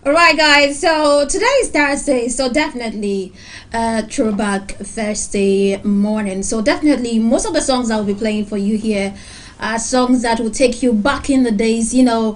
Alright guys, so today is Thursday, so definitely throwback Thursday morning. So definitely most of the songs I'll be playing for you here are songs that will take you back in the days, you know,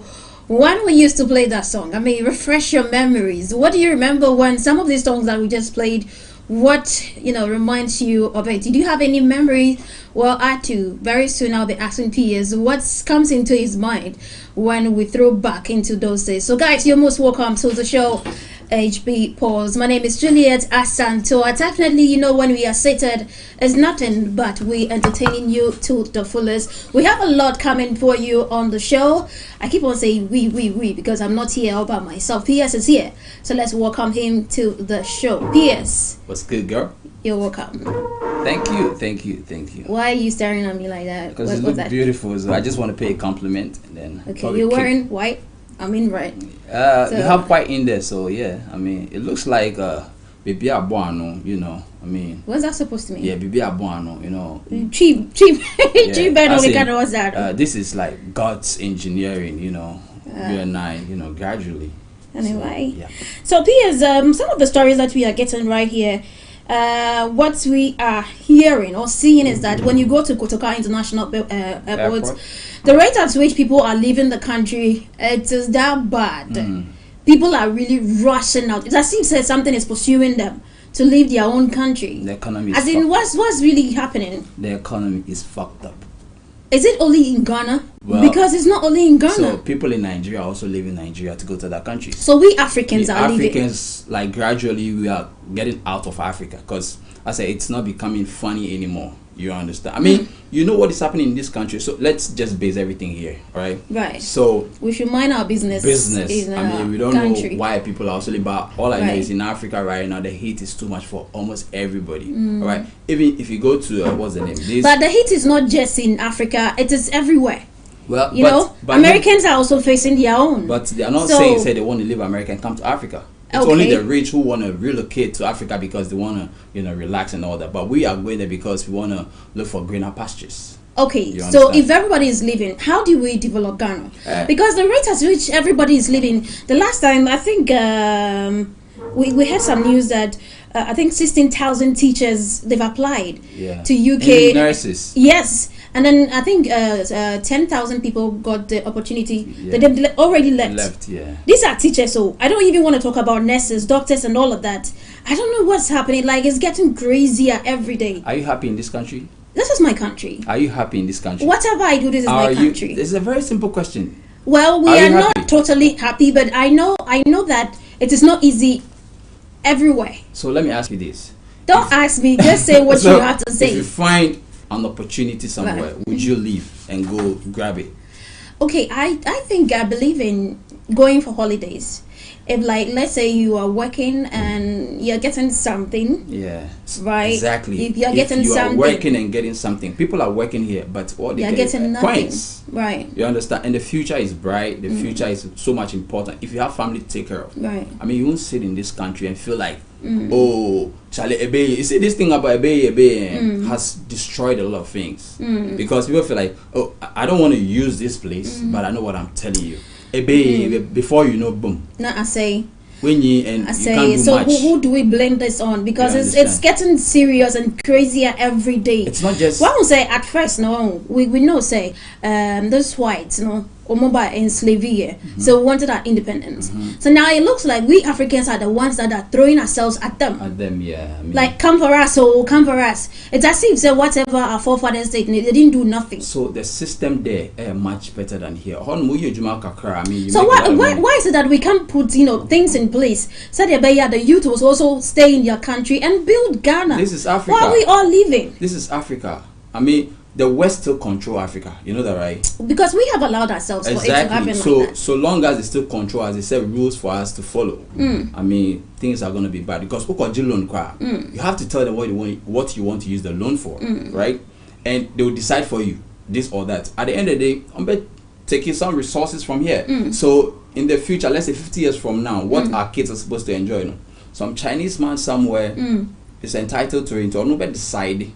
when we used to play that song. I mean, refresh your memories. What do you remember when some of these songs that we just played, what, you know, reminds you of it? Did you have any memory? Well, I too, very soon I'll be asking Piers what comes into his mind when we throw back into those days. So guys, you're most welcome to the show, HB Pause. My name is Juliet Asanto. Definitely, you know, when we are seated, it's nothing but we entertaining you to the fullest. We have a lot coming for you on the show. I keep on saying we because I'm not here all by myself. Piers is here, so let's welcome him to the show. Piers, what's good, girl? You're welcome. Thank you. Why are you staring at me like that? Because you look beautiful. So I just want to pay a compliment and then. Okay, you're wearing white. I mean red. So, you have white in there, so yeah. I mean, it looks like Bibi Abuano, you know. I mean. What's that supposed to mean? Yeah, Bibi Abuano, you know. Cheap. Yeah, Cheap. What's that? This is like God's engineering, you know. You and I, you know, gradually. Anyway. So, yeah. So Piers, some of the stories that we are getting right here. What we are hearing or seeing is that when you go to Kotoka International Airport, the rate at which people are leaving the country, it is that bad. People are really rushing out. It's as if something is pursuing them to leave their own country. The economy is as in, what's really happening? The economy is fucked up. Is it only in Ghana? Well, because it's not only in Ghana. So people in Nigeria are also leaving Nigeria to go to that country. So we Africans are leaving. Africans, like gradually we are getting out of Africa because I say it's not becoming funny anymore. You understand? I mean, you know what is happening in this country. So let's just base everything here, right? Right. So we should mind our business. I mean, we don't know why people are also leaving, but all I know is in Africa right now the heat is too much for almost everybody. All right. Even if you go to what's the name? But the heat is not just in Africa; it is everywhere. Well, but Americans are also facing their own. But they are not saying they want to leave America and come to Africa. It's only the rich who want to relocate to Africa because they want to, you know, relax and all that. But we are going there because we want to look for greener pastures. Okay, so if everybody is leaving, how do we develop Ghana? Because the rate at which everybody is leaving, the last time I think we had some news that I think 16,000 teachers they've applied to UK. And nurses. Yes. And then I think 10,000 people got the opportunity. Yeah. They've already left. Yeah. These are teachers, so I don't even want to talk about nurses, doctors, and all of that. I don't know what's happening. Like, it's getting crazier every day. Are you happy in this country? This is my country. Are you happy in this country? Whatever I do, this is my country. This is a very simple question. Well, we are not totally happy, but I know that it is not easy everywhere. So let me ask you this. Don't ask me. Just say what you have to say. If you find an opportunity somewhere, would you leave and go grab it? Okay, I think I believe in going for holidays. if like let's say you are working and you're getting something, Yeah. right? Exactly. If you're getting you something, are working and getting something, people are working here, but what they you're get getting is nothing, points. right? You understand? And the future is bright. The future is so much important. If you have family to take care of, Right. I mean, you won't sit in this country and feel like, oh, Charlie Ebe. You see, this thing about Ebe has destroyed a lot of things because people feel like, oh, I don't want to use this place, but I know what I'm telling you. Ebe, before you know, boom. No, I say. When you and I you say, can't do so much. who do we blame this on? Because You it's getting serious and crazier every day. It's not just. Well, I would say at first, no, we know say those whites, you know, Omoba in slavery, so we wanted our independence. So now it looks like we Africans are the ones that are throwing ourselves at them. At them, yeah. I mean, Like come for us, oh come for us. It's as if say whatever our forefathers did, they didn't do nothing. so the system there much better than here. I mean, you So make a lot of why money. is it that we can't put things in place so that the youth will also stay in their country and build Ghana? This is Africa. Why are we all leaving? This is Africa. I mean, the West still control Africa. You know that, right? Because we have allowed ourselves for it to happen So like that. so long as they still control, as they set rules for us to follow, I mean, things are gonna be bad because you have to tell them what you want to use the loan for, right? And they will decide for you this or that. At the end of the day, I'm taking some resources from here. So in the future, let's say 50 years from now, what our kids are supposed to enjoy, you know? Some Chinese man somewhere is entitled to it, or nobody decide.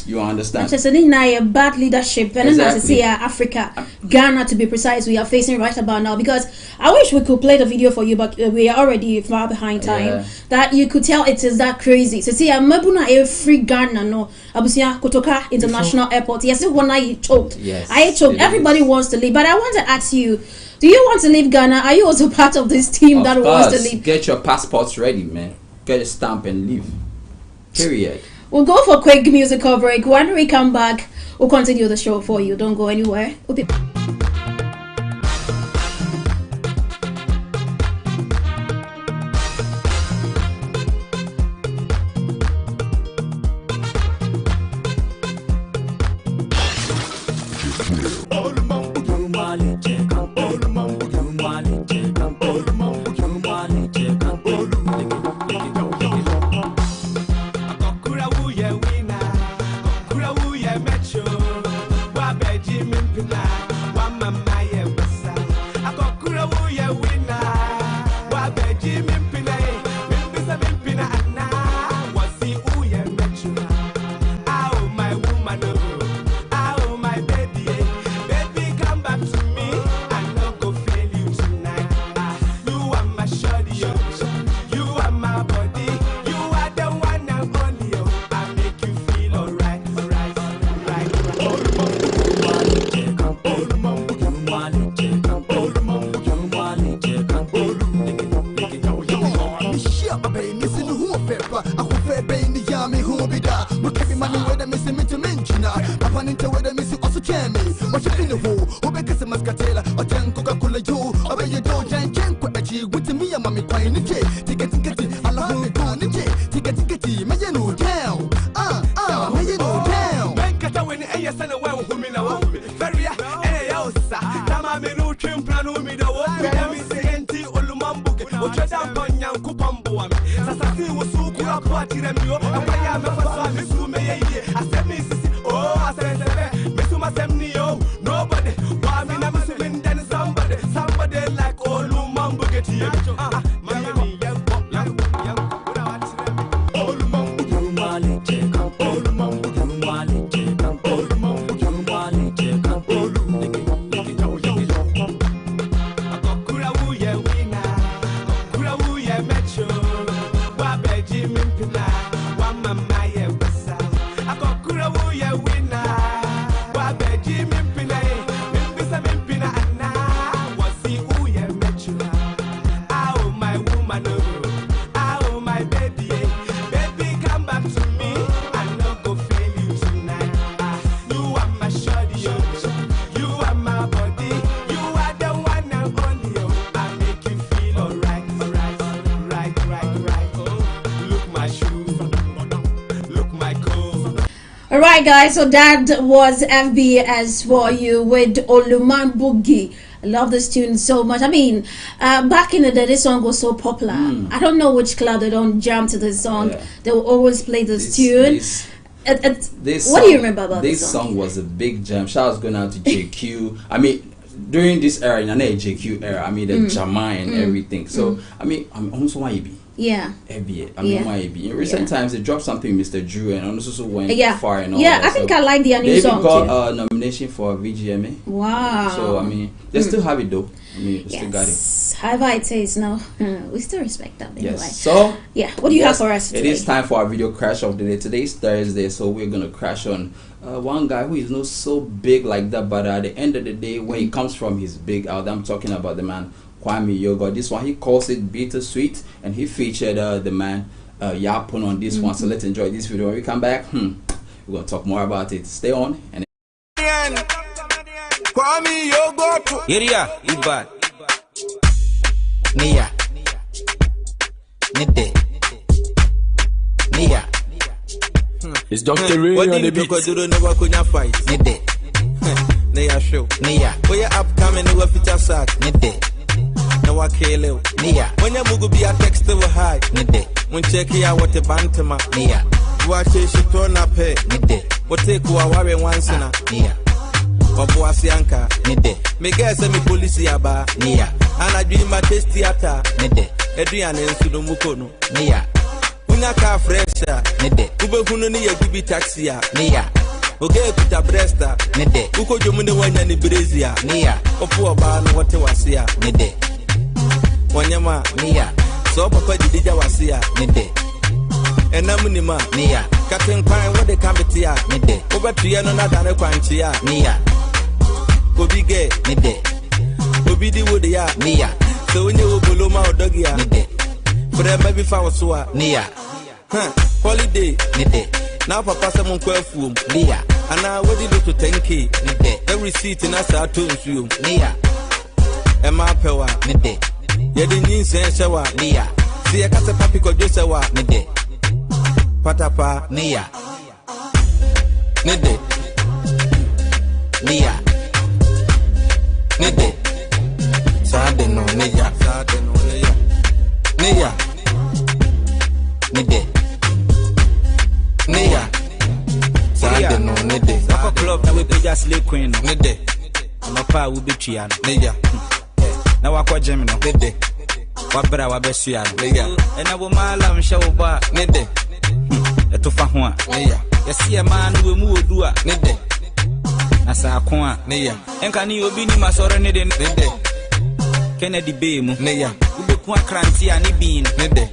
You understand? Just a bad leadership, and as I say, Africa, Ghana to be precise, we are facing right about now. Because I wish we could play the video for you, but we are already far behind time. Yeah. That you could tell it is that crazy. So see, Mabuna a free Ghana no, Abusia Kotoka International Airport. Yes, when I choked, Yes, I choked. it Everybody is. wants to leave, but I want to ask you. Do you want to leave Ghana? Are you also part of this team Of that course, wants to leave? get your passports ready, man. Get a stamp and leave. Period. We'll go for a quick musical break. When we come back, we'll continue the show for you. Don't go anywhere. We'll be Alright guys, so that was FBS for you with Oluman Boogie. I love this tune so much. I mean, back in the day, this song was so popular. I don't know which club they don't jam to this song. Yeah. They will always play this tune. What do you remember about this song? This song was a big jam. Shout out going out to JQ. I mean, during this era, in an JQ era, I mean the Jama and everything. So I mean, I'm almost YB. Yeah. YB. In recent times, they dropped something, Mr. Drew, and also went far and all. Yeah, that. I think I like their new song. They got a nomination for VGMA. Wow. So I mean, they still have it though. I mean, they still got it. However it is now, we still respect them anyway. Yes. So yeah, what do you have for us today? It is time for our video crash of the day. Today's Thursday, so we're gonna crash on one guy who is not so big like that, but at the end of the day, where he comes from, he's big out. I'm talking about the man Kwame Yogo. This one he calls it Bittersweet, and he featured the man Yapon on this one. So let's enjoy this video. When we come back, we're gonna talk more about it. Stay on. And Kwame Yogo, Iria, Ibad, Nia, Nide, Nia. it's Dr. Ray on the beat. Nide, Nia show. Nia, When you're upcoming, you will feature sack. Nide, Now I kill you. Nia, When you move, be a text to a high. Nide, When check here what the bantama. Nia, Watch it, she turn up here. Nide, What take who are worry once in a Nia, Obuasianka. Nide, Me guess me police yaba. Nia, And I dream my taste theater. Nide, Adrian and Sudumukono. Nia, Unya car fresher. Nide, Ube Hununi a gibi taxi. Nia, Okay, Peter Bresta. Nide, Uko Jomini Wanyani Brazia. Nia, Opu Oban, what was here. Nide, Wanyama. Nia, So Papa Didija was here. Nide, And Namunima. Nia, Captain Pine, what they come to here. Nide, Over Piano Nadana Quanchia. Nia, Obi gay. Nide, Obidi Woodia. Nia, So when you Buloma or Dogia. Nide, For them, maybe Fawasua. Nia, Holiday. Nide, Now Papa Samon Quafu. Nia, And now what did you to 10K? Nide, Every seat in us are to you. Nia, And my power. Nide, Yedin Sen Shawa. Nia, See a cat a papi ko Josawa. Nide, Patapa. Nia, Nide, Nia, Nide, Sade no Nia, Nia, Nide, Nia, Sade no Nide, Papa club na we page slay queen no. Nide, Ama pa wo betua no. Nia, Na wakọ gym no. Nide, Wabra wabesua no. Nia, Ena wo mala mhye wo ba. Nide, Etofa ho a. Nia, Yesi e ma no we mu odu a. Nide, Na sa ko a. Nia, Enka ni obi ni masoro ne de Nide, Kennedy Bay mu. Nia, Wo be ku akranti a ne bin. Nide,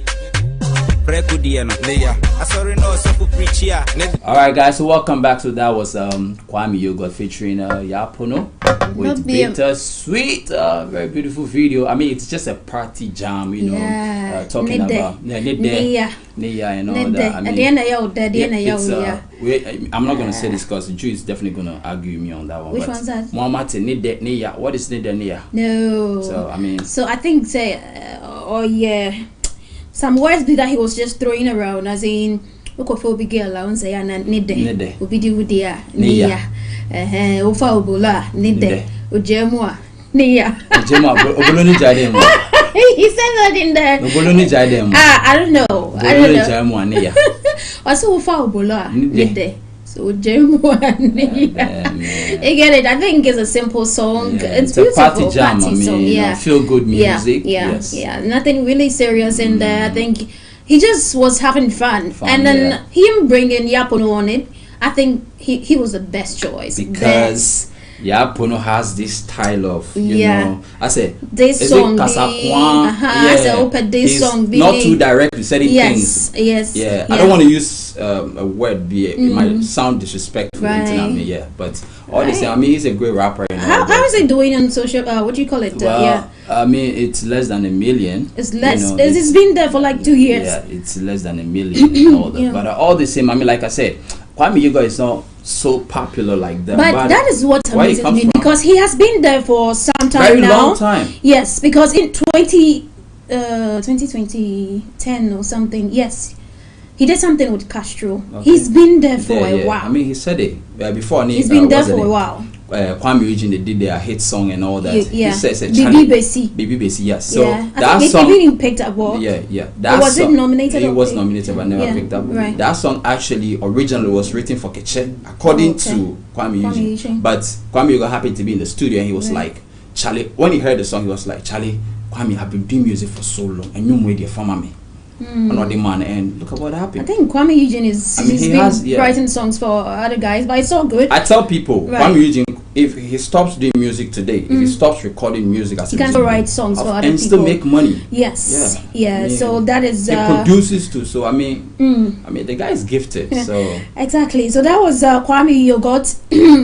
Preko die no. Nia, Asori no so preach a. all right, guys. So welcome back. So that was Kwame Yogo featuring Yapono with Bittersweet. Very beautiful video. I mean, it's just a party jam, you know, talking about Nia and all that. I mean, I'm not gonna say this because Drew is definitely gonna argue with me on that one. Which one's that? Muhammad Nia. What is Nia? No. So I mean, so I think some words that he was just throwing around, as in Ukofo girl, I won't say Nide, Ubidi Wudia, Nia, Ufa Ubula, Nide, Ujemua, Nia. Oboloni Jadem. He said that in there. Oboloni Jadem. I don't know. Oboloni Jadem Nia. Also Ufa Ubula, Nide. So Ujemua, Nia. You get it? I think it's a simple song. It's beautiful. A party jam. I mean, song. Yeah. Feel good music. Yeah. Nothing really serious in there. I think he just was having fun. And then him bringing Yapono on it, I think he was the best choice. Because Yapono has this style of, you know, I said, this song this song not too direct with certain things. Yes. Yeah. I don't want to use a word, it might sound disrespectful, but all the same, I mean, he's a great rapper. You know, how is it doing on social, what do you call it? Well, I mean, it's less than 1 million. It's less. You know, it's been there for like 2 years. Yeah, it's less than 1 million. And all that. But all the same, I mean, like I said, Kwame Yogo is not so popular like that. But that is what amazes me, because he has been there for some time very now. Long time. Yes, because in 2010 or something, yes, he did something with Castro. Okay. He's been there for a while. I mean, he said it before. He's been there for a while. Kwame Eugene, they did their hit song and all that. Yeah. He says Bibi Besi. Bibi Besi, yes. So Yeah. I that think song, it even picked up what? yeah. Or was it nominated? It was or- nominated but never Yeah, picked up. right. That song actually originally was written for Keche, according Okay. to Kwame Kwame Eugene. Eugene. But Kwame Eugene happened to be in the studio and he was Right. like, Charlie, when he heard the song, he was like, Charlie, Kwame, I've been doing music for so long and you made it for me. Another man, and look at what I happened. think Kwame Eugene is I mean, he's he been has- yeah. writing songs for other guys, but it's all good. I tell people, Right. Kwame Eugene, if he stops doing music today, if he stops recording music as He a can musician, write songs for other and still people. make money. Yes. Yeah. Yeah. I mean, So that is He produces too, so I mean, the guy is gifted. So exactly. So that was Kwame Yogurt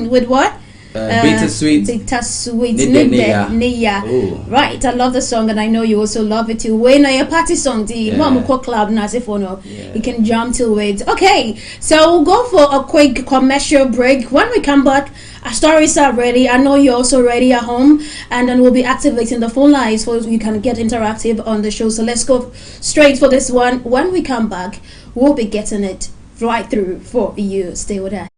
with what? Bittersweet. Bittersweet. Nide Nide Neya. Neya. Oh. Right. I love the song, and I know you also love it too. When a party song, the Yeah. Mom Club, Nasifono, Yeah. you can jump till it. Okay. So we'll go for a quick commercial break. When we come back, our stories are ready. I know you're also ready at home, and then we'll be activating the phone lines so you can get interactive on the show. So let's go straight for this one. When we come back, we'll be getting it right through for you. Stay with us.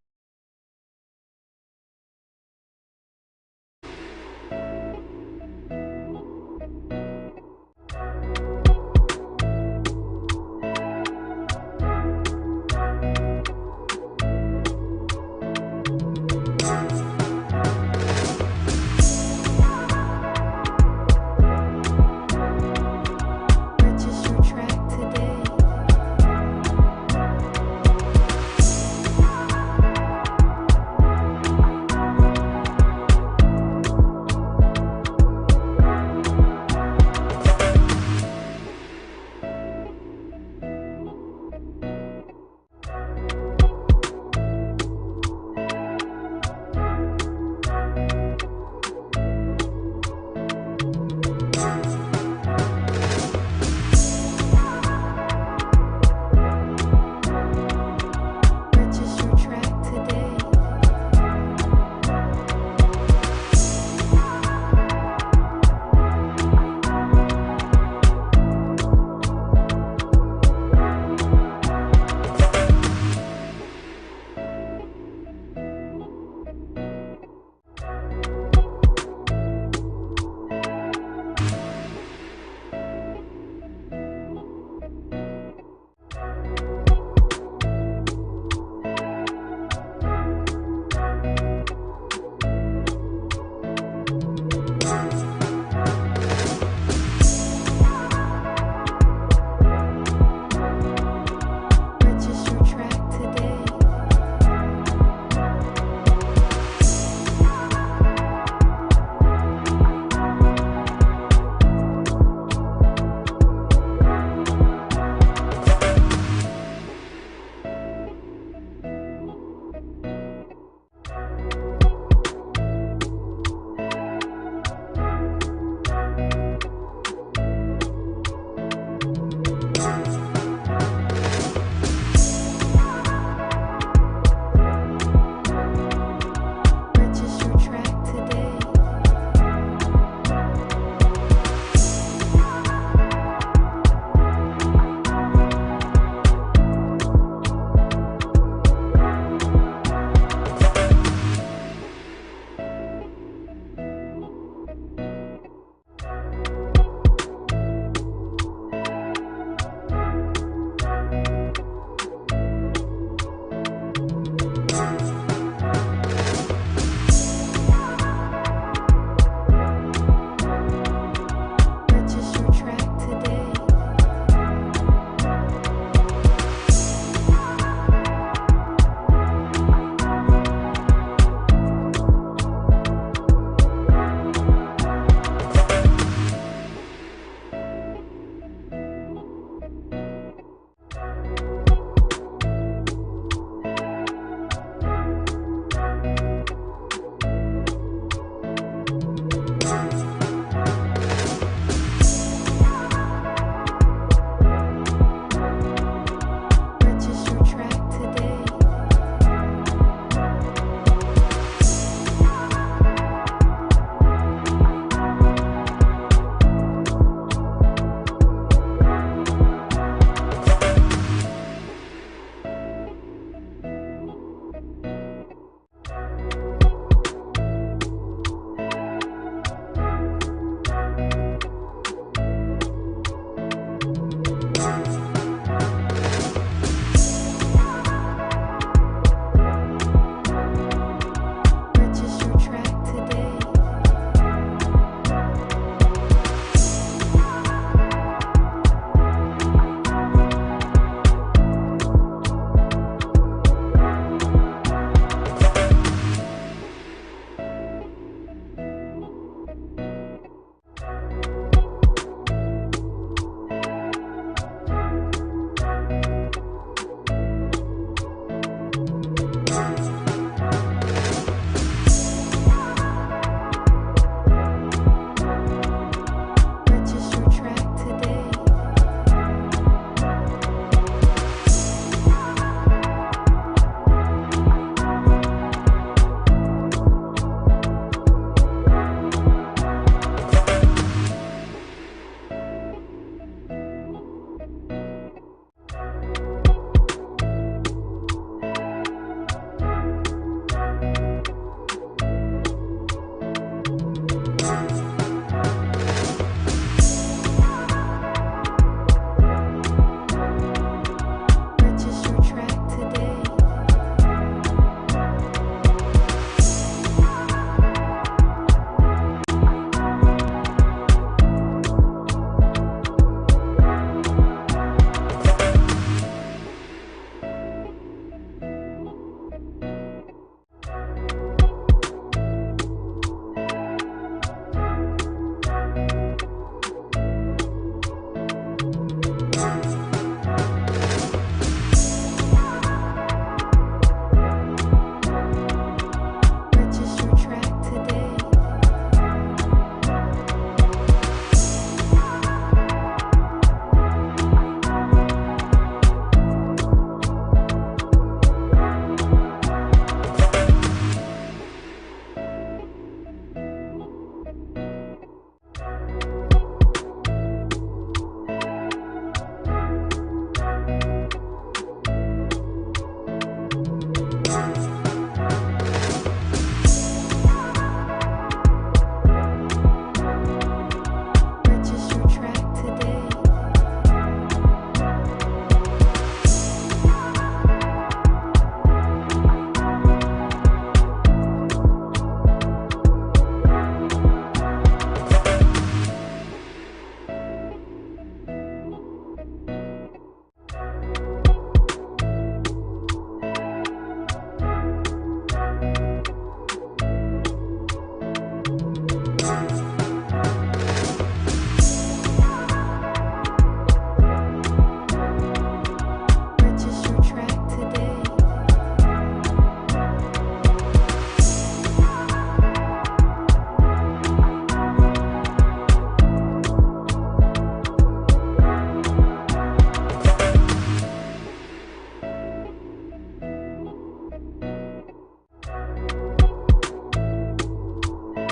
Purchase your track today.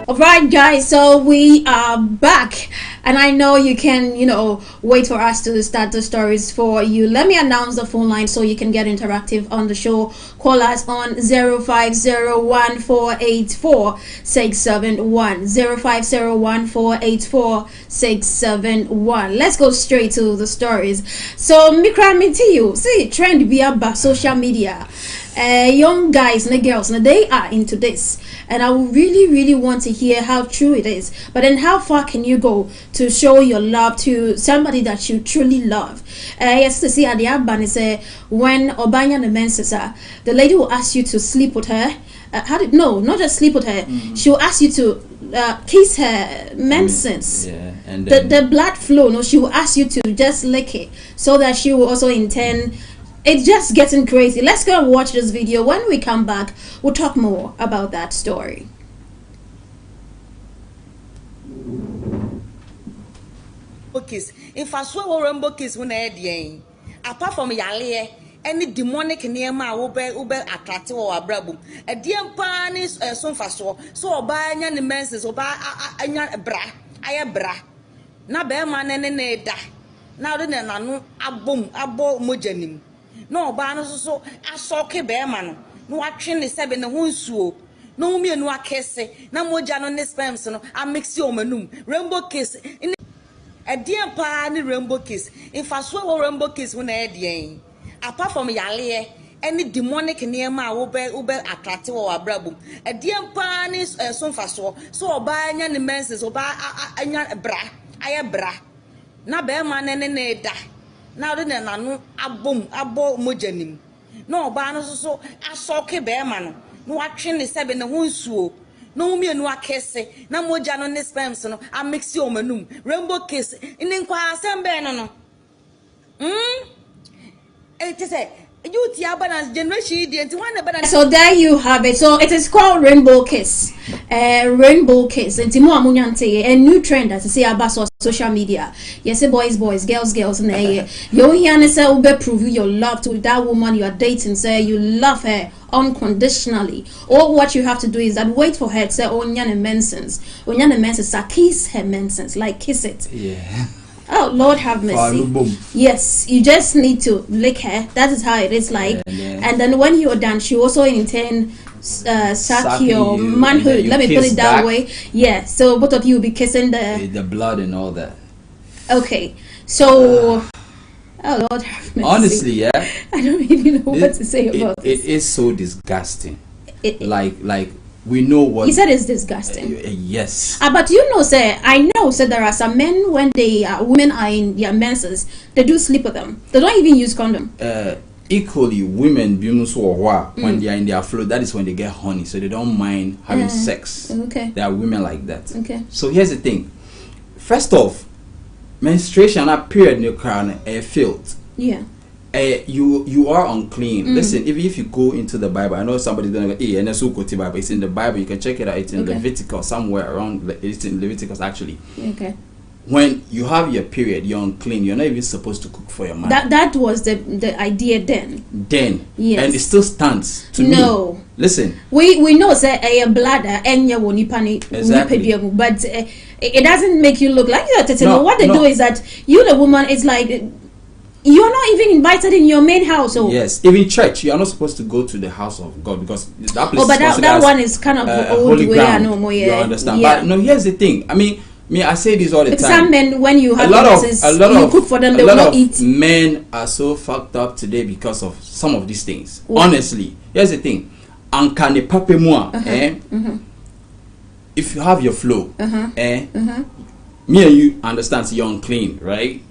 Alright guys, so we are back, and I know you can, wait for us to start the stories for you. Let me announce the phone line so you can get interactive on the show. Call us on 0501484671, 0501484671. Let's go straight to the stories. So Mikra Mintiyu, see trend via social media. Young guys and girls, and they are into this, and I really want to hear how true it is. But then how far can you go to show your love to somebody that you truly love? Yes, to see at the Abban is when Obanya the Mensesa, the lady will ask you to sleep with her. Not just sleep with her. She will ask you to kiss her menses. Yeah, and the blood flow. No, she will ask you to just lick it, so that she will also intend. It's just getting crazy. Let's go and watch this video. When we come back, we'll talk more about that story. Kiss. If I swear or rainbow kiss when I had apart from Yale, any demonic near my ube attractive or brabum. A dear pan is so fast so buy any menses or buy a bra. I bra. Na bear man and da. Now then, I know a boom, a bo mojanim. No banners so I saw bear man. No action is 7 and 1 swoop. No me no kiss. No more jan on this person. I mix your manum. Rainbow kiss in a dear pan rainbow kiss. If I swear or rainbow kiss when I had apart from Yale, any demonic near my ube attractive or brabum. A dear pan is so fast so buy any menses or buy a bra. I bra. Na bear man and da. Now then, I know a boom, a bo mojanim. No banners so I saw bear man. No action is 7 and 1 swoop. No me no kiss. No more jan on this person. I mix your manum. Rainbow kiss. In inquire some banana. It is a you tiabanas generation didn't want a So there you have it. So it is called rainbow kiss. Rainbow kiss. And Timo Amunyante, a new trend as I say about social media. Yes, boys, girls, and you hear say ube prove your love to that woman you are dating. Say you love her unconditionally. All what you have to do is that wait for her to say Onyane mensens, kiss her mensens, like kiss it. yeah. Oh Lord have mercy. Yes, you just need to lick her. That is how it is like. And then when you are done, she also intend suck your manhood. Let me put it that way. Yeah. So both of you will be kissing the blood and all that. Okay. So oh Lord have mercy. Honestly, yeah. I don't even know what to say about this. It is so disgusting. Like we know what he said is disgusting. Yes. But you know, sir, I know, sir, there are some men when women are in their menses, they do sleep with them. They don't even use condom. Equally, women when they are in their flow, that is when they get horny, so they don't mind having sex. Okay. There are women like that. Okay. So here's the thing. First off, menstruation and period in your crown failed. Yeah. You are unclean. Listen, even if you go into the Bible, I know somebody's gonna go, and that's Bible. It's in the Bible. You can check it out. It's in Leviticus, somewhere around. It's in Leviticus actually. Okay. When you have your period, you're unclean. You're not even supposed to cook for your man. That was the idea then. Yes. And it still stands to me. No. Listen. We know say a bladder and your exactly. But it doesn't make you look like you're no, what they do is that you the woman is like. You're not even invited in your main house. Yes, even church, you are not supposed to go to the house of God because that place. Oh, but that one is kind of old way. I know more. You understand? Yeah. But no, here's the thing. I mean, I say this all the time. Some men, when you have you cook for them, they will not eat. Men are so fucked up today because of some of these things. What? Honestly, here's the thing. Ankane pape moi, if you have your flow, me and you understand, so you're unclean, right?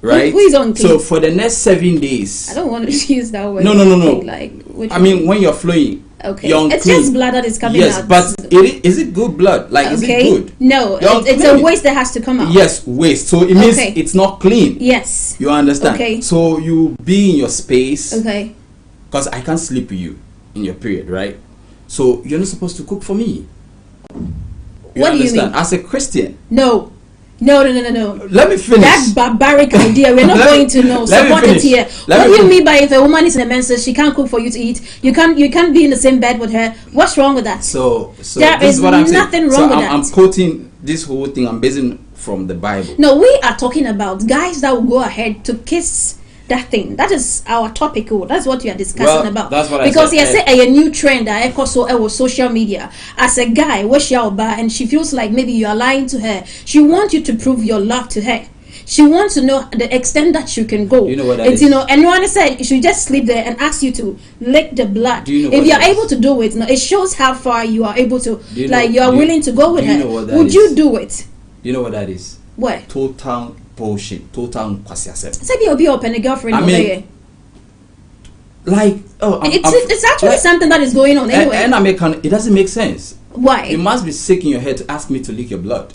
Right. Who is unclean? So for the next 7 days. I don't want to use that word. No. Like, I mean, when you're flowing, okay, you're unclean. It's just blood that is coming out. Yes, but is it good blood? Like, is it good? No, it's a waste that has to come out. Yes, waste. So it means it's not clean. Yes. You understand? Okay. So you be in your space. Okay. Because I can't sleep with you in your period, right? So you're not supposed to cook for me. You what understand? Do you mean? As a Christian. No. No. Let me finish. That barbaric idea, we're not going to know. Let me Support it finish. here. What do you mean by if a woman is in a menses, she can't cook for you to eat? You can't be in the same bed with her. What's wrong with that? So there this is what I'm nothing saying. wrong with I'm that. quoting this whole thing. I'm basing from the Bible. No, we are talking about guys that will go ahead to kiss that thing. That is our topic. That's what we are discussing about. That's what because I said. a new trend that also was social media. As a guy, where she out and she feels like maybe you are lying to her. She wants you to prove your love to her. She wants to know the extent that you can go. You know what that it's, is? anyone said you should just sleep there and ask you to lick the blood. If you're able to do it, it shows how far you are able to. You are willing to go with her. Would you do it? You know what that is? What? Total bullshit. Total kwasiasem. Say you'll be open a girlfriend. I mean, it's actually something that is going on anyway. And it doesn't make sense. Why? You must be sick in your head to ask me to lick your blood.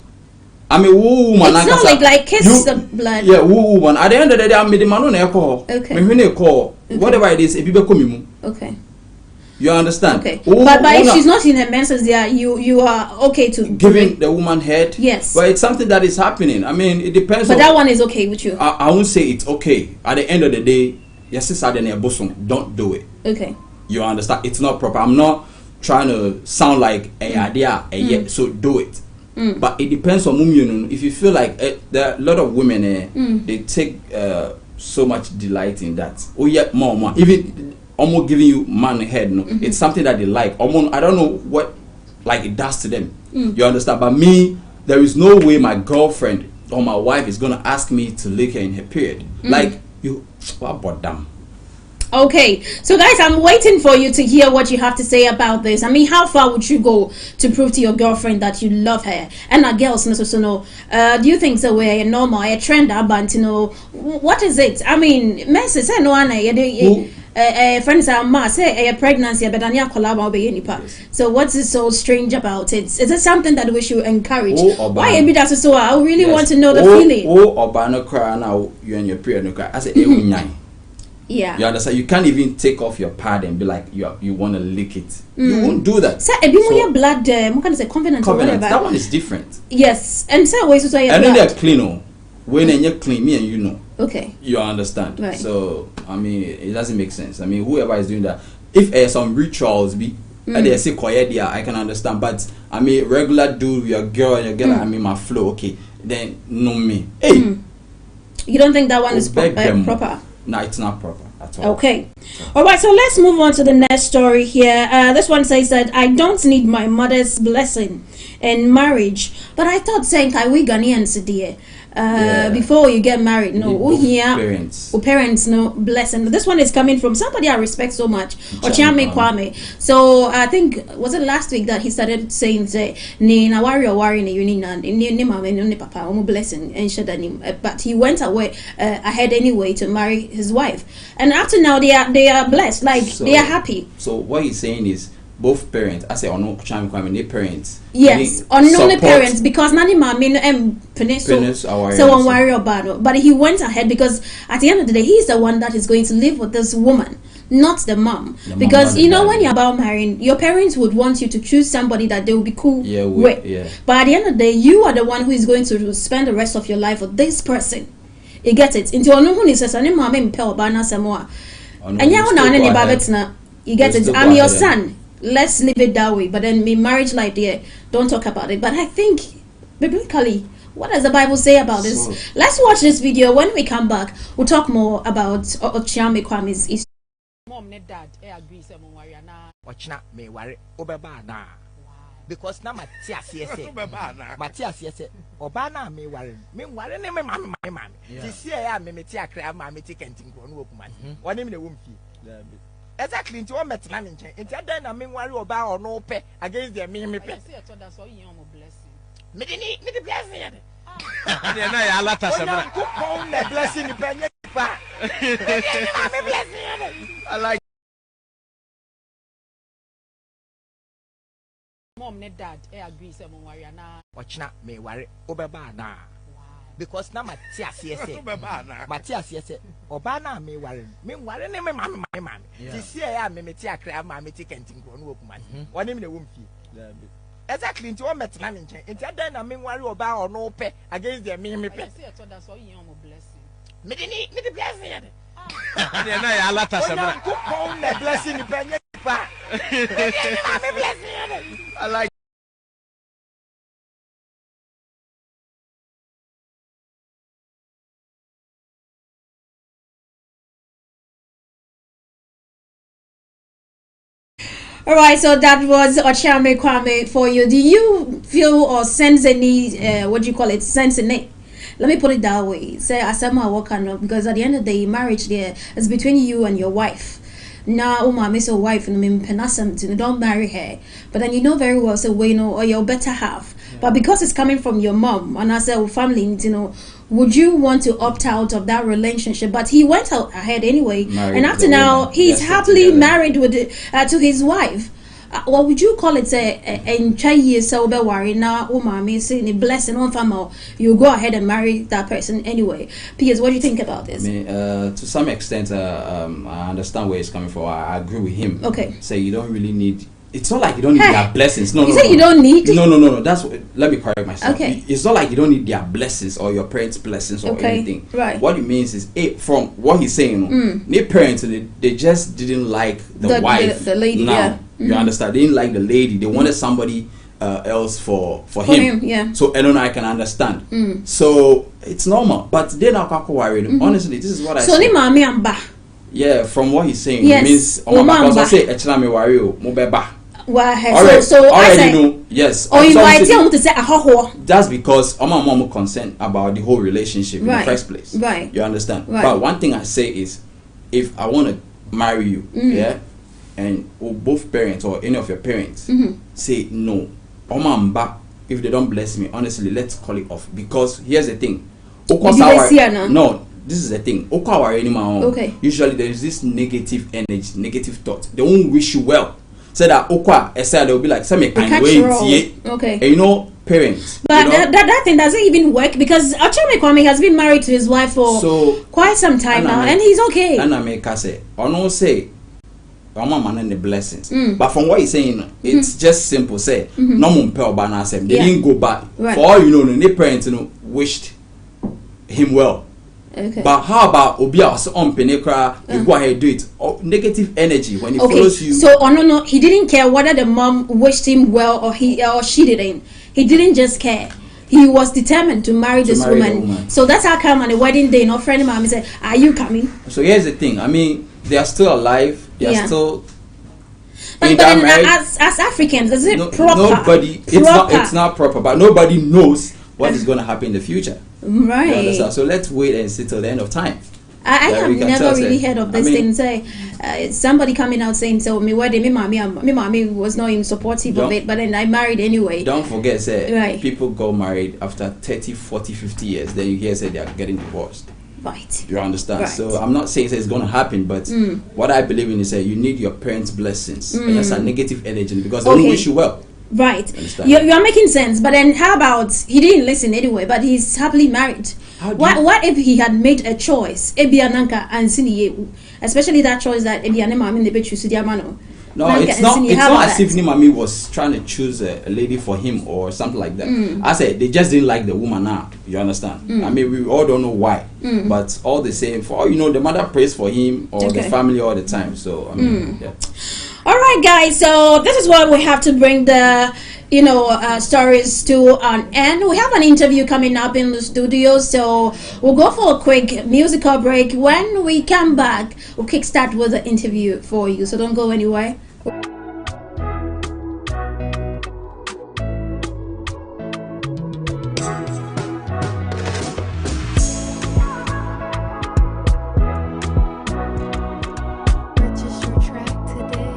I mean, woman. It's not like kiss the blood. Yeah, woman. At the end of the day, I'm the man on a call. Okay. Whatever it is, if you become okay. You understand? Okay. But if she's not in her menses, you are okay to giving the woman head. Yes. But it's something that is happening. I mean, it depends. But that one is okay with you. I won't say it's okay. At the end of the day, yes, don't do it. Okay. You understand? It's not proper. I'm not trying to sound like a idea. So do it. But it depends on women. If you feel like there are a lot of women, they take so much delight in that. Oh yeah, more. Even almost giving you man head. No, it's something that they like. I don't know what like it does to them. You understand? But me, there is no way my girlfriend or my wife is gonna ask me to lick her in her period. Like you, what about them? Okay, so guys, I'm waiting for you to hear what you have to say about this. I mean, how far would you go to prove to your girlfriend that you love her? And our girls, do you think so? We're normal, a trend, but what is it? I mean, message, no one, friends are mass, a pregnancy, but I collab. So what's so strange about it? Is it something that we should encourage? Why a bit as so? I really want to know the feeling. Or banner cry now, you're in your period, no cry. I say, yeah. You understand? You can't even take off your pad and be like you want to lick it. You won't do that. So, your blood, covenant or whatever. That one is different. Yes, and so ways to say and then they're clean. When you're clean, me and you know. Okay. You understand? Right. So I mean, it doesn't make sense. I mean, whoever is doing that, if some rituals be, they say I can understand. But I mean, regular dude, your girl, I mean, my flow. Okay, then no me. Hey. You don't think that one is proper? No, it's not proper at all. Okay. All right, so let's move on to the next story here. This one says that I don't need my mother's blessing in marriage. But I thought saying, we Ghanaians, dear. Before you get married, parents no blessing. This one is coming from somebody I respect so much, Ochame Kwame. So I think was it last week that he started saying ni na worry ni uni na ni mama ni papa omo blessing and but he went away ahead anyway to marry his wife, and after now they are blessed, they are happy. So what he's saying is both parents, I say Ochame Kwame, they parents. Yes, unknown parents, because nani mami peninsula so on worry about it. But he went ahead because at the end of the day he's the one that is going to live with this woman, not the mom. Because when you're about marrying, your parents would want you to choose somebody that they will be cool with. Yeah. But at the end of the day, you are the one who is going to spend the rest of your life with this person. You get it? Into one says ani mama mpel bana samoa. And you get it? I'm your son. Let's leave it that way. But then marriage life there, don't talk about it. But I think biblically, what does the Bible say about this? Let's watch this video. When we come back, we'll talk more about Ochame Kwame's issue. Mom and dad agree say mo worry na ochna me worry obeba na because na Matias say oba na me worry ne me mama ti see ya me ti akra ma me ti kentin kro no okuma woni me na wo mfi exactly nti wo metena ne nchen nti adan na me worry oba ono pe against the me pe say to that so yin mo blessing me the blessing ya de na ya alata sama ko kon na blessing ni pe nye pa me blessing ya de I like mom and dad agree say mo worry na ochna me worry obeba na because na Matias say oba na me worry ne me mama ti see ya me ti akra ma me ti kentin kro no okuma woni me na wo mfi exactly nti o metena ne nkyɛn nti adan na me nware oba ɔno pɛ against the me I pɛ say I thought that's all you want blessing. me de blessing yɛ de ɛnɛ na yɛ alata sɛmra Onyankopɔn na blessing ni pɛ nyɛ nipa me blessing yɛ de I like All right, so that was Ochame Kwame for you. Do you feel or sense any, what do you call it, sense in it? Let me put it that way. Say, Asama Wakano, because at the end of the day, marriage there is between you and your wife. Now, Uma, miss your wife, and you don't marry her. But then you know very well, so, you know, or your better half. But because it's coming from your mom, and I said, family, you know, would you want to opt out of that relationship? But he went out ahead anyway, Married and after the now, woman. he's Yes, happily together. married with to his wife. What would you call it? In Chinese, so be worried now. Oh, mommy, saying a blessing on family. You go ahead and marry that person anyway. P.S. What do you think about this? I mean, to some extent, I understand where he's coming from. I agree with him. Okay. Say you don't really need. It's not like you don't need Hey, their blessings. No, you no, say no. you don't need? No. That's what, let me correct myself. Okay. It's not like you don't need their blessings or your parents' blessings or Okay, anything. right. What it means is, from what he's saying, their parents they just didn't like the wife. the lady, Now, yeah. you understand? They didn't like the lady. They wanted somebody else for him, yeah. So I don't know. I can understand. So it's normal. But they're not worried. Honestly, this is what I So say. ni mommy and ba. Yeah, from what he's saying, Yes. it means Oh, because I mamba. say echna me worry o mo beba. Well, Already, so I already said, know. Yes. or And some invite say- him to say a ho. That's because I'm more concerned about the whole relationship in Right. the first place. Right. You understand? Right. But one thing I say is, if I want to marry you, yeah, and both parents or any of your parents say no, if they don't bless me, honestly, let's call it off. Because here's the thing. Did they see her now? No, this is the thing. Okay. Usually there is this negative energy, negative thought. They won't wish you well. Say that okwa, they'll be like, "Some kind catch way roll. tie." Okay. And you know, parents. But you know, that thing doesn't even work because Ochame Kwame has been married to his wife for So- quite some time now, and he's okay. And I make say, or no say, I'm man and the blessings. But from what he's saying, it's just simple. Say, no more pay obana sem. They Yeah. didn't go back. Right. For all you know, the parents wished him well. Okay. But how about Obia also on Penekra? You go ahead do it. Negative energy when he Okay, follows you. so no, he didn't care whether the mom wished him well or she didn't. He didn't just care. He was determined to marry this marry the woman. woman. So that's how come on the wedding day, no friend of mine said, "Are you coming?" So here's the thing. I mean, they are still alive. They are Yeah. still. But in that then marriage. as Africans, is it No- proper? Nobody. It's not proper. But nobody knows what is going to happen in the future. You Right. understand? So let's wait and see till the end of time. I Yeah, have we can never tell, really say, heard of I this mean- thing. Say somebody coming out saying, "So me wedding, me mommy was not even supportive of Don't- it, but then I married anyway." Don't forget, say, Right. people got married after 30, 40, 50 years. Then you hear say they are getting divorced. Right. You understand? Right. So I'm not saying say it's going to happen, but what I believe in is say you need your parents' blessings. And that's a negative energy because they Okay. don't wish you well. Right. Understand? You are making sense. But then how about he didn't listen anyway, but he's happily married? How do What you- what if he had made a choice? Ebiananka and Siniye, especially that choice that Ebianema in the betchu Sudiamano. No, it's not. It's not as if Nimami was trying to choose a lady for him or something like that. I said they just didn't like the woman. Now you understand. I mean, we all don't know why, but all the same, for all you know, the mother prays for him or the Okay. family all the time. So I mean, yeah. All right, guys. So this is what we have to bring the stories to an end. We have an interview coming up in the studio, so we'll go for a quick musical break. When we come back, we'll kickstart with the interview for you. So don't go anywhere. Purchase your track today.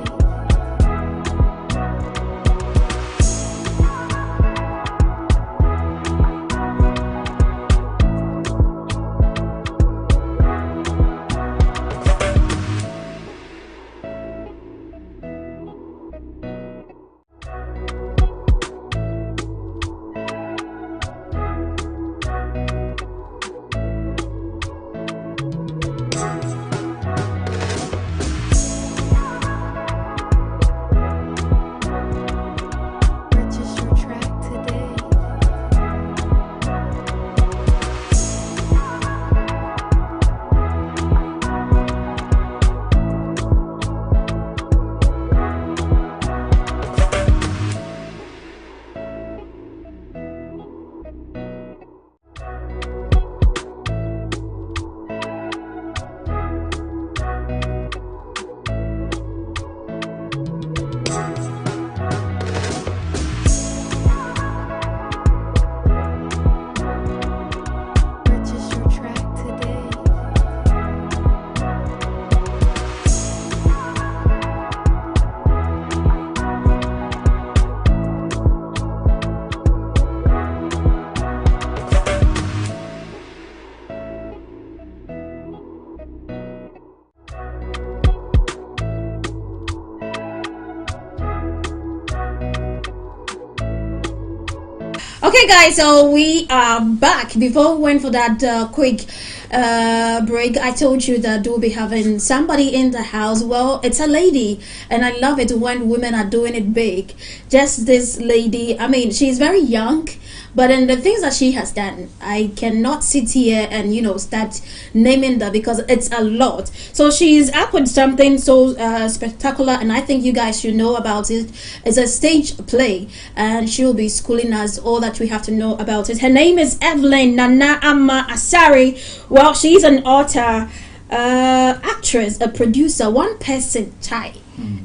Okay, guys, so we are back. Before we went for that quick break, I told you that we'll be having somebody in the house. Well, it's a lady, and I love it when women are doing it big. Just this lady, I mean, she's very young, but in the things that she has done, I cannot sit here and, you know, start naming that because it's a lot. So she's up with something so spectacular, and I think you guys should know about it. It's a stage play, and she'll be schooling us all that we have to know about it. Her name is Evelyn Nana Ama Asari. Well, she's an author, actress, a producer, one person type.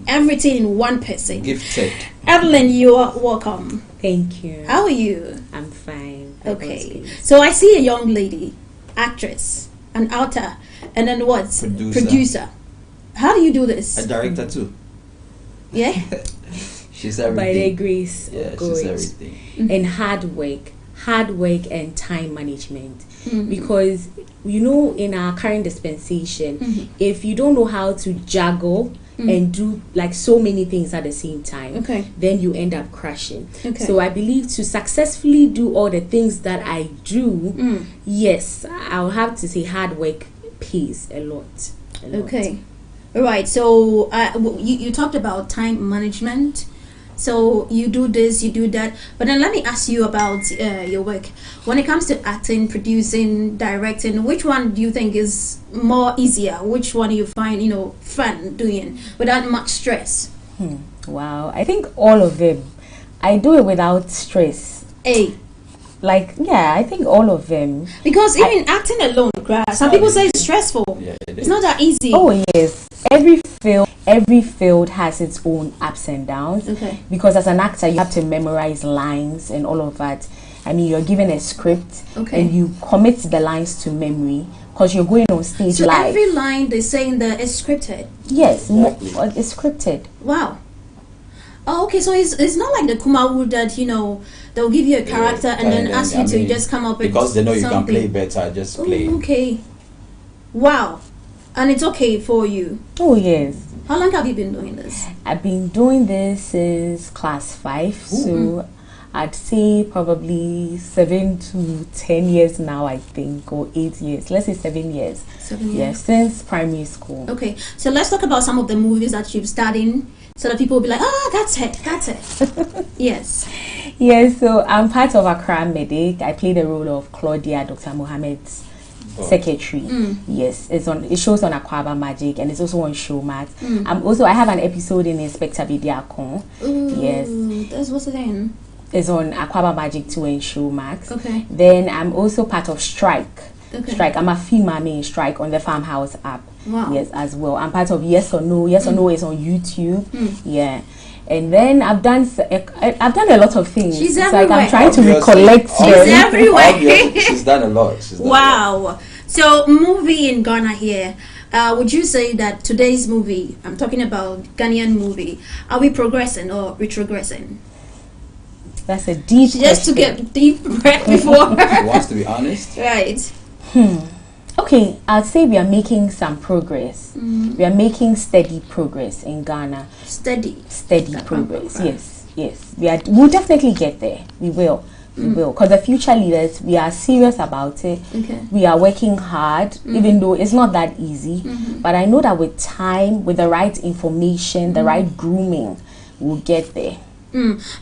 Everything in one person. Gifted. Evelyn, you are welcome. Thank you. How are you? I'm fine. by God's Okay. grace. So I see a young lady, actress, an author, and then what? Producer. How do you do this? A director too. Yeah. She's By the everything. grace Yeah, of she's God. everything. And hard work and time management. Because, you know, in our current dispensation, if you don't know how to juggle and do like so many things at the same time, Okay. then you end up crashing. Okay. So I believe to successfully do all the things that I do, yes, I'll have to say hard work pays a lot. A lot. Okay. All right. So you talked about time management. So you do this, you do that. But then let me ask you about your work. When it comes to acting, producing, directing, which one do you think is more easier? Which one do you find, you know, fun doing without much stress? Wow, I think all of them. I do it without stress. A. Like, yeah, I think all of them. Because even acting alone, some people say it's stressful. Yeah, it It's not that easy. Oh yes, every field has its own ups and downs. Okay. Because as an actor, you have to memorize lines and all of that. I mean, you're given a script, Okay. and you commit the lines to memory because you're going on stage So live. every line they say in the is scripted. Yes, Exactly. it's scripted. Wow. Oh, okay. So it's not like the Kumawood that, you know, they'll give you a character and then ask you I to mean, just come up with because they know you something. can play better. Just play. Oh, okay. Wow. And it's okay for you. Oh yes. How long have you been doing this? I've been doing this since class 5, so I'd say probably 7 to 10 years now, I think, or 8 years. Let's say 7 years. 7 years. Yeah, since primary school. Okay. So let's talk about some of the movies that you've starred in, so that people will be like, oh, that's it. Yes. Yeah, so I'm part of Accra Medic. I play the role of Claudia, Dr. Mohammed's secretary. Yes, it shows on Aquaba Magic, and it's also on Showmax. I have an episode in Inspector Bidiakon. Yes, That's what's the name? it's on Aquaba Magic 2 and Showmax. Okay. Then I'm also part of Strike. Okay. Strike. I'm a female in Strike on the Farmhouse app. Wow. Yes, as well. I'm part of Yes or No. Yes or No is on YouTube. Yeah. And then I've done a lot of things. She's It's like everywhere. I'm trying to Obviously. recollect She's them. everywhere. Obviously, she's done a lot. She's done a lot. Wow. So movie in Ghana here. Would you say that today's movie, I'm talking about Ghanaian movie, are we progressing or retrogressing? That's a deep Just to question. get deep breath before. She wants to be honest. Right. Okay, I'd say we are making some progress. We are making steady progress in Ghana. Steady. Steady progress. Yes. We'll definitely get there. We will. Because the future leaders, we are serious about it. Okay. We are working hard, even though it's not that easy. But I know that with time, with the right information, the right grooming, we'll get there.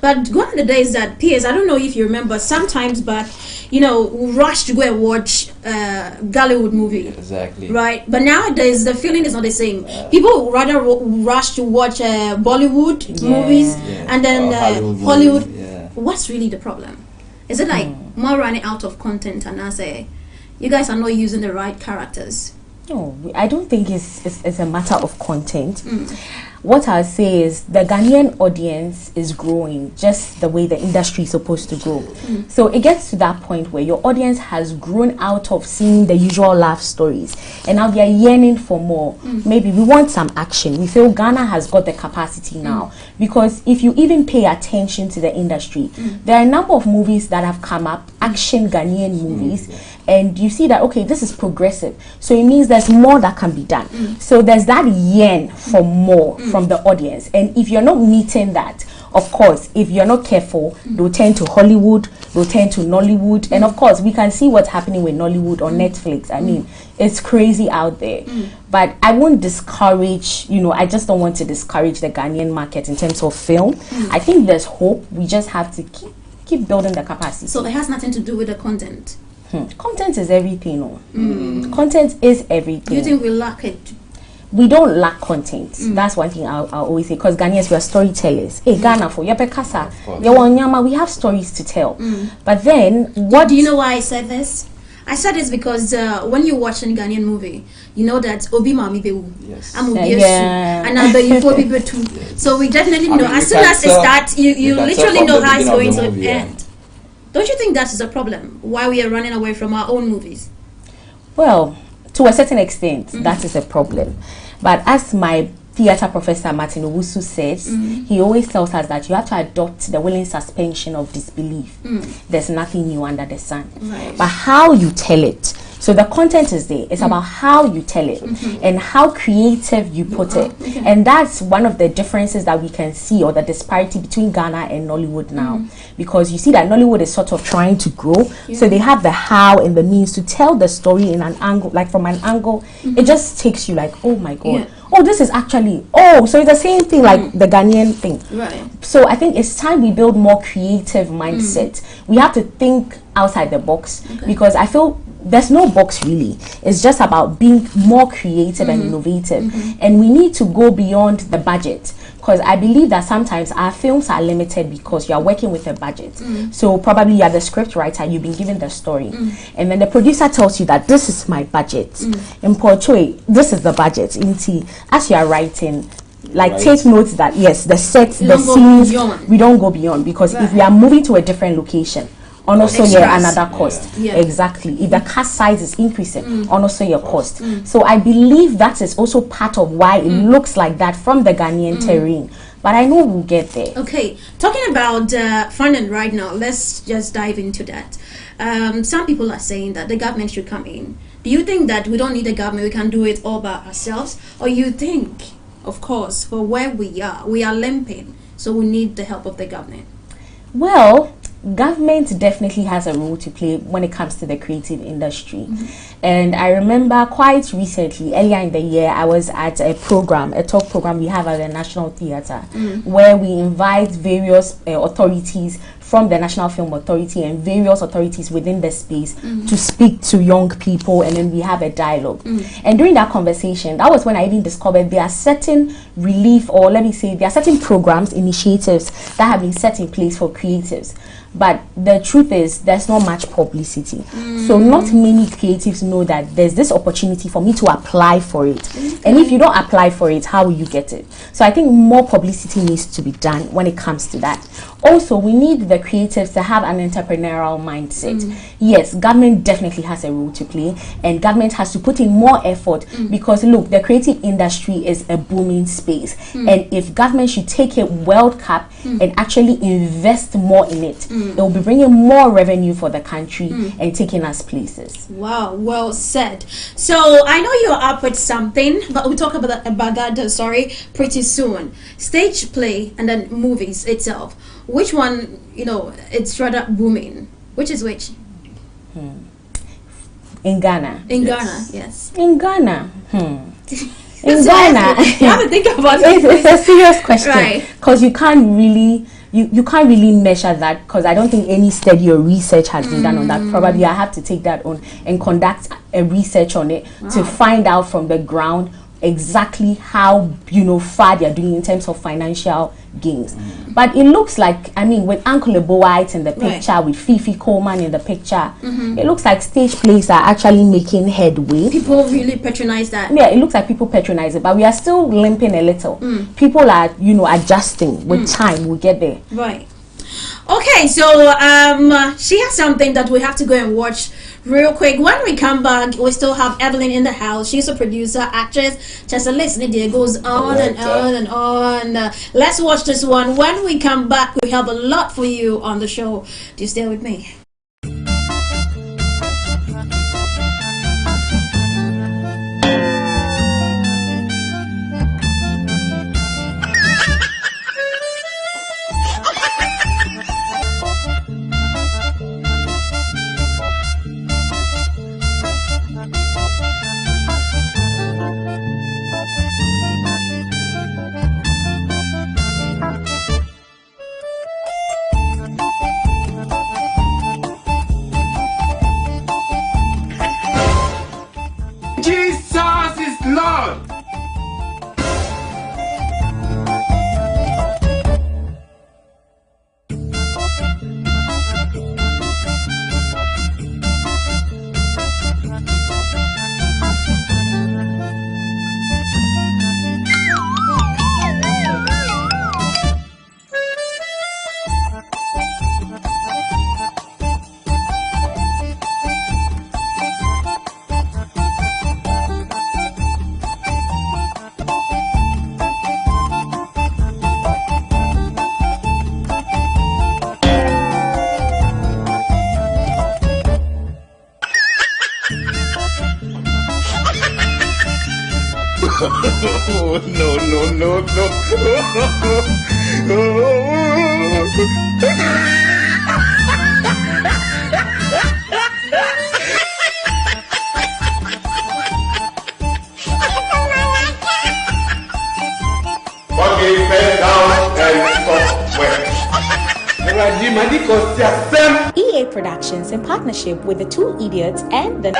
But one of the days that PS, I don't know if you remember, sometimes back, you know, we rushed to go and watch Gollywood movie. Exactly. Right, but nowadays the feeling is not the same. People rather rush to watch Bollywood movies and then Or Hollywood. movies, yeah. What's really the problem? Is it like more running out of content, and I say you guys are not using the right characters? No, I don't think it's a matter of content. What I'll say is the Ghanaian audience is growing just the way the industry is supposed to grow. So it gets to that point where your audience has grown out of seeing the usual love stories, and now they are yearning for more. Maybe we want some action. We feel Ghana has got the capacity now, because if you even pay attention to the industry, there are a number of movies that have come up, action Ghanaian movies, and you see that, okay, this is progressive, so it means there's more that can be done. So there's that yearn for more from the audience, and if you're not meeting that, of course, if you're not careful, they'll turn to Hollywood, they'll turn to Nollywood, and of course, we can see what's happening with Nollywood on Netflix. I mean, it's crazy out there. But I won't discourage, I just don't want to discourage the Ghanaian market in terms of film. I think there's hope. We just have to keep building the capacity. So it has nothing to do with the content. Content is everything. Content is everything. You think we lack it? We don't lack content. That's one thing I'll always say, because Ghanaians, we are storytellers. Hey, Ghana for Yapekasa, Yawanyama, we have stories to tell. But then, what do you know why I said this? I said this because when you watch a Ghanaian movie, you know that Obi Mami Bewu, and other Ifo people too. So we definitely know. As soon as it starts, you literally know how it's going to end. Don't you think that is a problem? Why we are running away from our own movies? Well, to a certain extent, that is a problem. But as my theatre professor Martin Owusu says, he always tells us that you have to adopt the willing suspension of disbelief. There's nothing new under the sun. Right. But how you tell it. So the content is there. It's about how you tell it and how creative you put it. And that's one of the differences that we can see, or the disparity between Ghana and Nollywood now. Because you see that Nollywood is sort of trying to grow. So they have the how and the means to tell the story in an angle, like from an angle. It just takes you like, oh my God. Oh, this is actually, so it's the same thing like the Ghanaian thing. Right. So I think it's time we build more creative mindset. We have to think outside the box, because I feel there's no box really. It's just about being more creative and innovative. And we need to go beyond the budget, because I believe that sometimes our films are limited because you are working with a budget. So probably you're the script writer, you've been given the story, and then the producer tells you that this is my budget. In Portray, this is the budget. As you are writing, take notes that yes, the sets, the scenes, we don't go beyond, because if we are moving to a different location, on also another cost. Exactly. If the cast size is increasing, on also your cost. So I believe that is also part of why it looks like that from the Ghanaian terrain. But I know we'll get there. Okay, talking about funding right now, let's just dive into that. Some people are saying that the government should come in. Do you think that we don't need the government, we can do it all by ourselves? Or you think, of course, for where we are limping, so we need the help of the government? Well, government definitely has a role to play when it comes to the creative industry. And I remember quite recently, earlier in the year, I was at a talk program we have at the National Theatre, where we invite various authorities from the National Film Authority and various authorities within the space to speak to young people, and then we have a dialogue. And during that conversation, that was when I even discovered there are certain relief, or let me say, there are certain programs, initiatives that have been set in place for creatives. But the truth is, there's not much publicity. So not many creatives know that there's this opportunity for me to apply for it. And if you don't apply for it, how will you get it? So I think more publicity needs to be done when it comes to that. Also, we need the creatives to have an entrepreneurial mindset. Yes, government definitely has a role to play, and government has to put in more effort, because look, the creative industry is a booming space. And if government should take a World Cup and actually invest more in it, it will be bringing more revenue for the country and taking us places. Wow, well said. So I know you're up with something, but we'll talk about that pretty soon. Stage play and then movies itself. Which one, it's rather booming? Which is which? In Ghana. In Ghana, yes. In Ghana. In so Ghana. You have to think about it. It's a serious question. Right. Because you can't really... You can't really measure that, because I don't think any study or research has been done on that. Probably I have to take that on and conduct a research on it to find out from the ground exactly how far they are doing in terms of financial gains. But it looks like, with Uncle White in the picture, with Fifi Coleman in the picture, it looks like stage plays are actually making headway. People really patronize that. Yeah, it looks like people patronize it, but we are still limping a little. People are adjusting with time. We'll get there. Right. Okay, so she has something that we have to go and watch real quick. When we come back, we still have Evelyn in the house. She's a producer, actress. Just listening, it goes on and on and on. Let's watch this one. When we come back, we have a lot for you on the show. Do you stay with me? EA Productions in partnership with the Two Idiots and the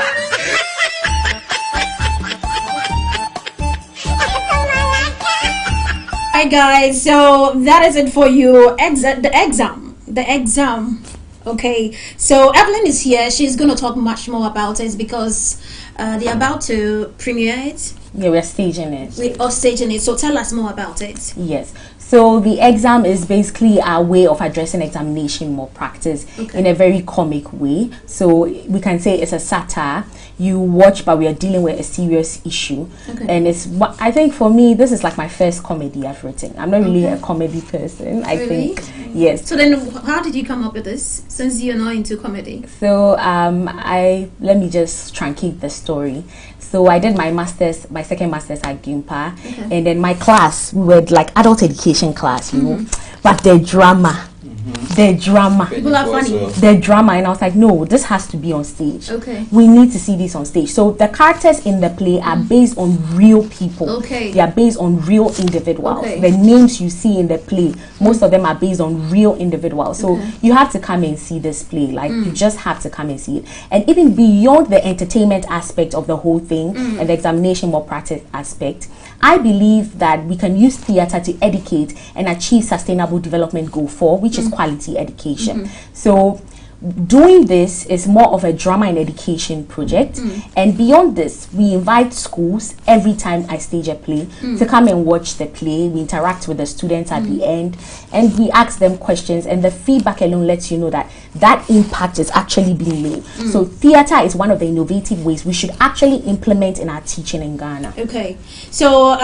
Hi guys, so that is it for you. The exam. Okay, so Evelyn is here. She's going to talk much more about it because they're about to premiere it. Yeah, we're staging it. We are staging it. So tell us more about it. Yes. So the exam is basically our way of addressing examination malpractice in a very comic way. So we can say it's a satire. You watch, but we are dealing with a serious issue. And it's, I think for me, this is like my first comedy I've written. I'm not really a comedy person, I think. Yes. So then how did you come up with this, since you're not into comedy? So let me just truncate the story. So I did my master's, my second master's at GIMPA, and then my class, we were like adult education class, you know, but the drama. People are funny. The drama, and I was like, no, this has to be on stage. We need to see this on stage. So the characters in the play are based on real people. They are based on real individuals. The names you see in the play, most of them are based on real individuals. So you have to come and see this play. Like you just have to come and see it. And even beyond the entertainment aspect of the whole thing and the examination malpractice aspect, I believe that we can use theater to educate and achieve sustainable development goal 4, which is quality education. So doing this is more of a drama and education project, and beyond this we invite schools every time I stage a play to come and watch the play. We interact with the students at the end, and we ask them questions, and the feedback alone lets you know that that impact is actually being made. So theater is one of the innovative ways we should actually implement in our teaching in Ghana. So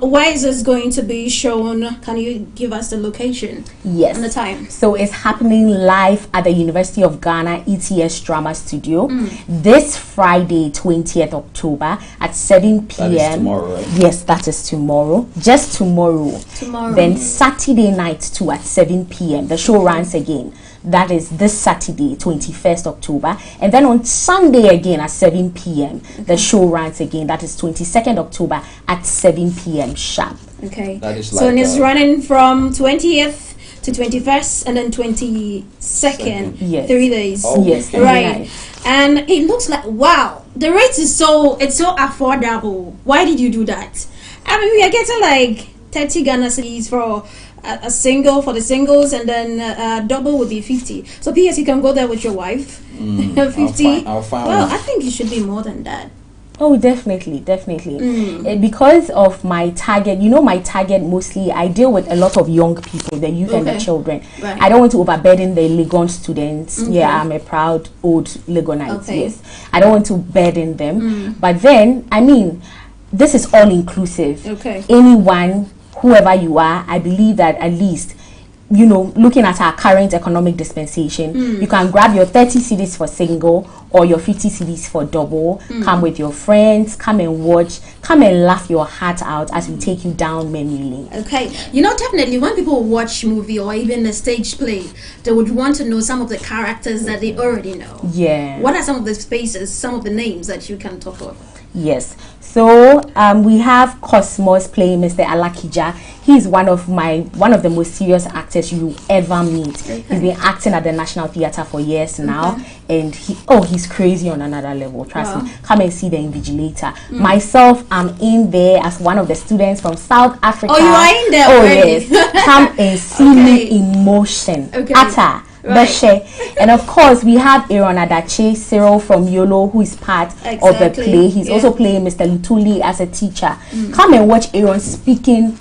where is this going to be shown? Can you give us the location? Yes. And the time? So it's happening live at the University of Ghana ETS Drama Studio this Friday, 20th October at 7 p.m. That is tomorrow, right? Yes, that is tomorrow. Just tomorrow. Then Saturday night too at 7 p.m. The show runs again. That is this Saturday, 21st October. And then on Sunday again at 7 p.m. the show runs again. That is 22nd October at 7 p.m. sharp. That is so it's running from 20th to 21st and then 22nd. 3 days. Right. And it looks like, wow, the rate is so affordable. Why did you do that? I mean, we are getting like 30 Ghana cedis for a single, for the singles, and then double would be 50. So PS, you can go there with your wife. 50. I'll find well, I think it should be more than that. Oh, definitely. Because of my target, you know, my target mostly, I deal with a lot of young people, the youth and the children. I don't want to overburden the Legon students. Yeah, I'm a proud old Legonite. Yes, I don't want to burden them. But then, I mean, this is all inclusive. Anyone, whoever you are, I believe that at least, you know, looking at our current economic dispensation, you can grab your 30 cedis for single or your 50 cedis for double. Come with your friends, come and watch, come and laugh your heart out as we take you down memory lane. You know, definitely when people watch movie or even a stage play, they would want to know some of the characters that they already know. What are some of the spaces, some of the names that you can talk about? Yes. So we have Cosmos playing Mr. Alakija. He's one of the most serious actors you ever meet. He's been acting at the National Theatre for years now, and he's crazy on another level. Trust me. Come and see The Invigilator. Myself, I'm in there as one of the students from South Africa. Oh, you are in there already? Yes. Come and see me in motion. Ata. And of course we have Aaron Adache, Cyril from YOLO, who is part of the play. He's also playing Mr. Lutuli as a teacher. Come and watch Aaron speaking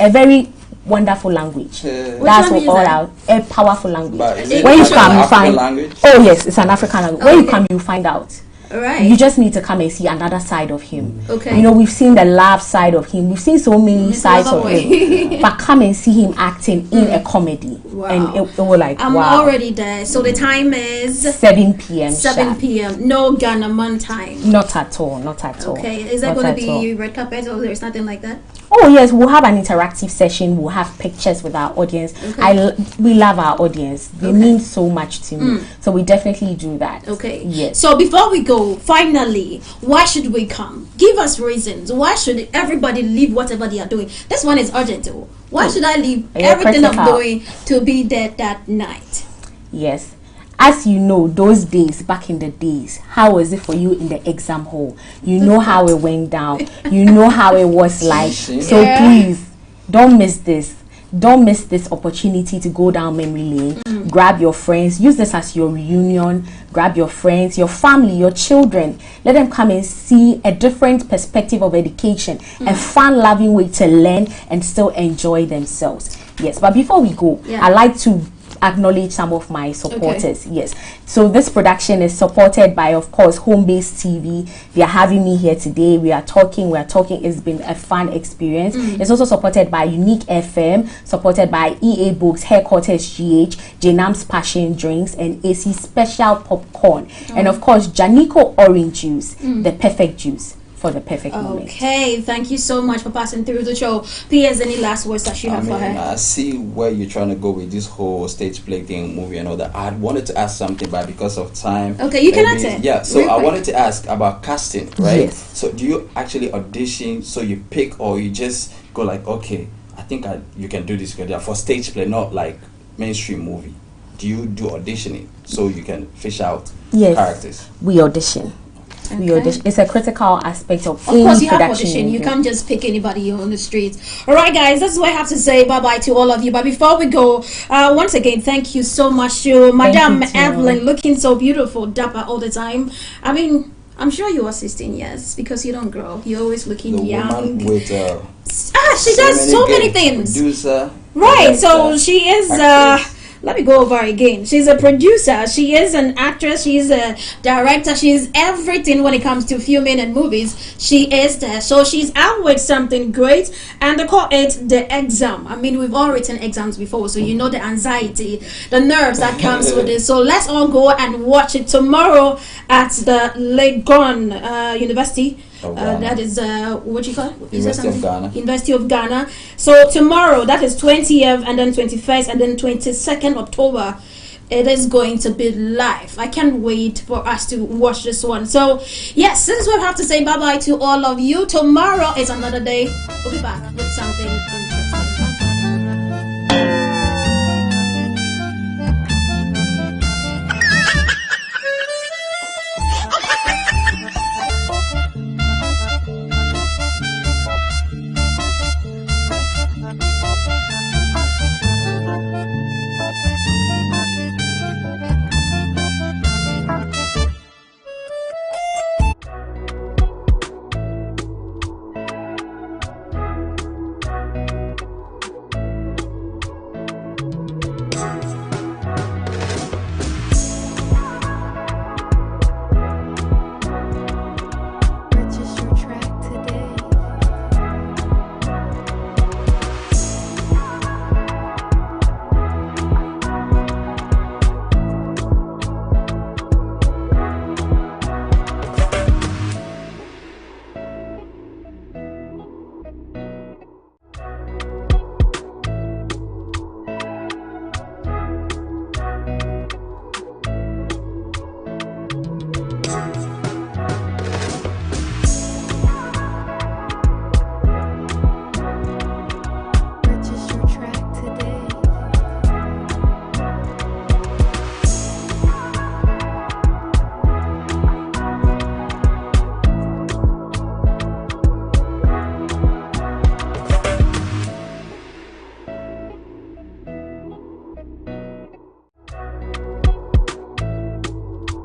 a very wonderful language. That's all out. A powerful language. When you come, you find. Oh yes, it's an African language. When you come, you find out. All right. You just need to come and see another side of him. Okay. You know, we've seen the laugh side of him. We've seen so many Mr. sides of Loverboy. him. But come and see him acting in a comedy. Wow. And it was like, I'm wow. already there. So the time is 7 p.m. 7 sharp. p.m. No Ghana man time. Not at all. Not at all. Okay. Is there Not going to at all. be red carpet or there's nothing like that? Oh yes, we'll have an interactive session. We'll have pictures with our audience. Okay. We love our audience. They mean so much to me. So we definitely do that. Okay. Yes. So before we go, finally, why should we come? Give us reasons. Why should everybody leave whatever they are doing? This one is urgent too. Why should I leave Yeah, everything I'm critical. doing to be there that night? Yes. As you know, those days, back in the days, how was it for you in the exam hall? You know how it went down. You know how it was like. So Yeah. please, don't miss this. Don't miss this opportunity to go down memory lane. Grab your friends. Use this as your reunion. Grab your friends, your family, your children. Let them come and see a different perspective of education, a fun-loving way to learn and still enjoy themselves. Yes, but before we go, Yeah. I like to acknowledge some of my supporters. Yes, so this production is supported by, of course, Home Base TV. They are having me here today. We are talking. It's been a fun experience. It's also supported by Unique FM, supported by EA Books, Headquarters GH, Jenam's Passion Drinks, and AC Special Popcorn, and of course Janico Orange Juice, the perfect juice for the perfect moment. Okay, thank you so much for passing through the show. P.S. Any last words that you have for her? I see where you're trying to go with this whole stage play thing, movie and all that. I wanted to ask something, but because of time, Okay, you can maybe- answer. Yeah, so Real I quick. wanted to ask about casting, right? Yes. So do you actually audition? So you pick, or you just go like, okay, I think you can do this good for stage play, not like mainstream movie. Do you do auditioning so you can fish out Yes. characters? We audition. We Okay. audition. It's a critical aspect of Of any course, you have production. audition. You do. can't just pick anybody on the streets. All right, guys, that's what I have to say. Bye-bye to all of you. But before we go, once again, thank you so much to Madam you too. Evelyn, looking so beautiful, dapper all the time. I mean, I'm sure you are 16 years because you don't grow. You're always looking The young. woman with She does so many things. Producer, Right, so director, she is actress. let me go over again. She's a producer, she is an actress, she's a director, she's everything when it comes to filming and movies. She is there. So she's out with something great, and they call it the exam. I mean, we've all written exams before, so you know the anxiety, the nerves that comes with it. So let's all go and watch it tomorrow at the Legon University. Ghana. That is what you call it? Is that University of something? Ghana. University of Ghana. So tomorrow, that is 20th and then 21st and then 22nd October, it is going to be live. I can't wait for us to watch this one. So yes, this is what I have to say. Bye bye to all of you. Tomorrow is another day. We'll be back with something